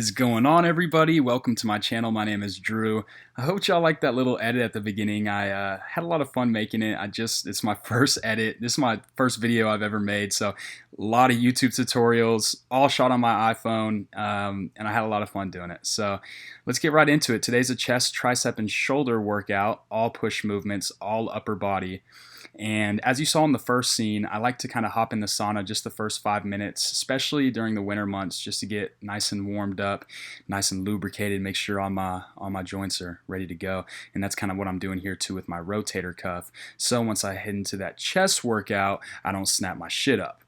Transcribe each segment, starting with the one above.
is going on, everybody? Welcome to my channel. My name is Drew. I hope y'all like that little edit at the beginning. I had a lot of fun making it. It's my first edit. This is my first video I've ever made, so a lot of YouTube tutorials, all shot on my iPhone, and I had a lot of fun doing it. So let's get right into it. Today's a chest, tricep, and shoulder workout, all push movements, all upper body. And as you saw in the first scene, I like to kind of hop in the sauna just the first 5 minutes, especially during the winter months, just to get nice and warmed up, nice and lubricated, make sure all my joints are ready to go. And that's kind of what I'm doing here too with my rotator cuff. So once I head into that chest workout, I don't snap my shit up.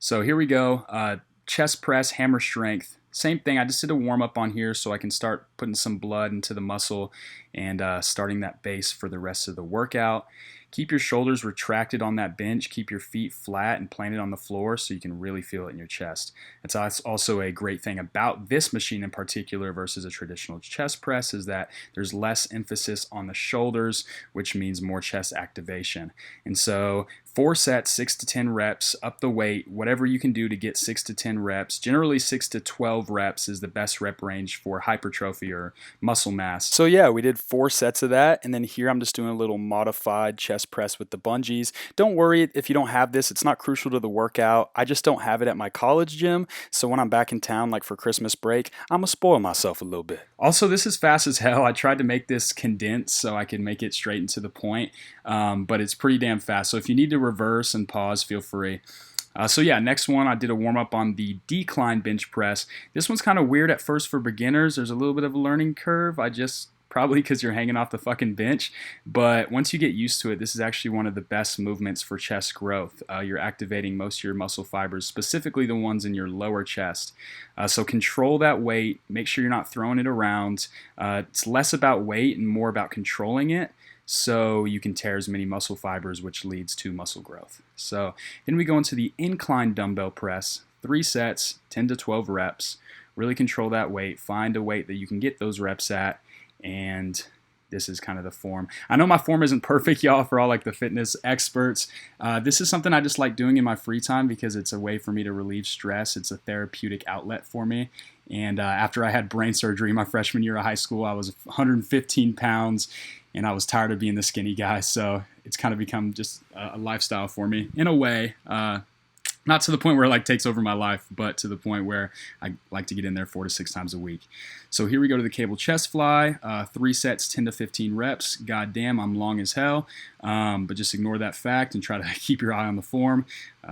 So here we go. Chest press, hammer strength. Same thing, I just did a warm up on here so I can start putting some blood into the muscle and starting that base for the rest of the workout. Keep your shoulders retracted on that bench. Keep your feet flat and planted on the floor so you can really feel it in your chest. That's also a great thing about this machine in particular versus a traditional chest press is that there's less emphasis on the shoulders, which means more chest activation. And so 4 sets, 6 to 10 reps, up the weight, whatever you can do to get 6 to 10 reps. Generally 6 to 12 reps is the best rep range for hypertrophy or muscle mass. So yeah, we did 4 sets of that, and then here I'm just doing a little modified chest press with the bungees. Don't worry if you don't have this, it's not crucial to the workout. I just don't have it at my college gym, so when I'm back in town like for Christmas break, I'm gonna spoil myself a little bit. Also, this is fast as hell. I tried to make this condensed so I can make it straight and to the point, but it's pretty damn fast. So if you need to reverse and pause, feel free. So yeah, next one, I did a warm up on the decline bench press. This one's kind of weird at first for beginners. There's a little bit of a learning curve. Probably because you're hanging off the fucking bench, but once you get used to it, this is actually one of the best movements for chest growth. You're activating most of your muscle fibers, specifically the ones in your lower chest. So control that weight, make sure you're not throwing it around. It's less about weight and more about controlling it, so you can tear as many muscle fibers, which leads to muscle growth. So then we go into the incline dumbbell press, 3 sets, 10 to 12 reps. Really control that weight, find a weight that you can get those reps at, and this is kind of the form. I know my form isn't perfect, y'all, for all like the fitness experts. This is something I just like doing in my free time because it's a way for me to relieve stress. It's a therapeutic outlet for me. And after I had brain surgery my freshman year of high school, I was 115 pounds and I was tired of being the skinny guy. So it's kind of become just a lifestyle for me in a way. Not to the point where it like takes over my life, but to the point where I like to get in there 4 to 6 times a week. So here we go to the cable chest fly, 3 sets, 10 to 15 reps. God damn, I'm long as hell, but just ignore that fact and try to keep your eye on the form.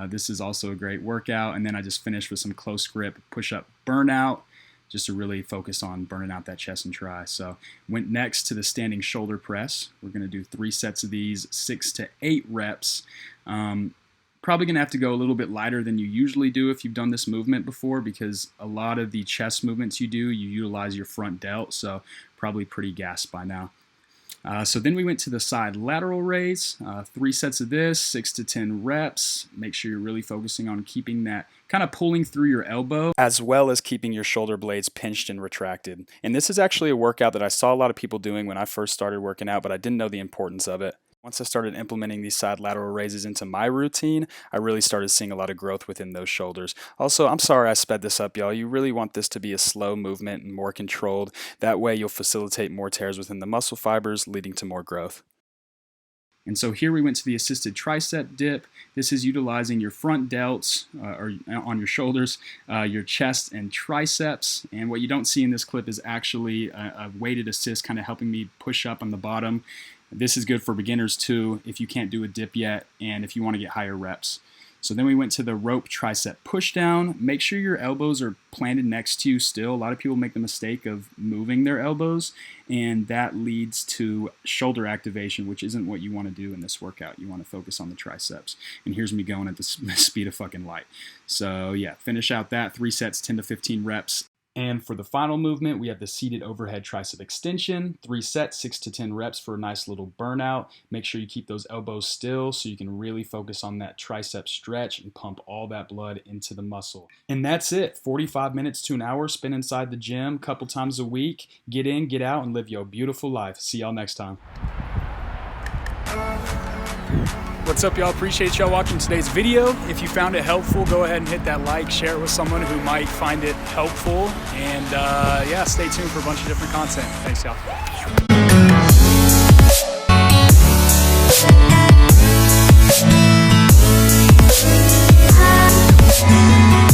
This is also a great workout. And then I just finished with some close grip push-up burnout, just to really focus on burning out that chest and tri. So went next to the standing shoulder press. We're gonna do 3 sets of these, 6 to 8 reps. Probably going to have to go a little bit lighter than you usually do if you've done this movement before, because a lot of the chest movements you do, you utilize your front delt, so probably pretty gassed by now. So then we went to the side lateral raise, 3 sets of this, 6 to 10 reps. Make sure you're really focusing on keeping that kind of pulling through your elbow, as well as keeping your shoulder blades pinched and retracted. And this is actually a workout that I saw a lot of people doing when I first started working out, but I didn't know the importance of it. Once I started implementing these side lateral raises into my routine, I really started seeing a lot of growth within those shoulders. Also, I'm sorry I sped this up, y'all. You really want this to be a slow movement and more controlled. That way you'll facilitate more tears within the muscle fibers, leading to more growth. And so here we went to the assisted tricep dip. This is utilizing your front delts or on your shoulders, your chest and triceps. And what you don't see in this clip is actually a weighted assist kind of helping me push up on the bottom. This is good for beginners too if you can't do a dip yet and if you want to get higher reps. So then we went to the rope tricep pushdown. Make sure your elbows are planted next to you still. A lot of people make the mistake of moving their elbows, and that leads to shoulder activation, which isn't what you want to do in this workout. You want to focus on the triceps. And here's me going at the speed of fucking light. So yeah, finish out that 3 sets, 10 to 15 reps. And for the final movement, we have the seated overhead tricep extension, 3 sets, 6 to 10 reps for a nice little burnout. Make sure you keep those elbows still so you can really focus on that tricep stretch and pump all that blood into the muscle. And that's it, 45 minutes to an hour spent inside the gym a couple times a week. Get in, get out, and live your beautiful life. See y'all next time. What's up, y'all? Appreciate y'all watching today's video. If you found it helpful, go ahead and hit that like, share it with someone who might find it helpful, and yeah, stay tuned for a bunch of different content. Thanks, y'all.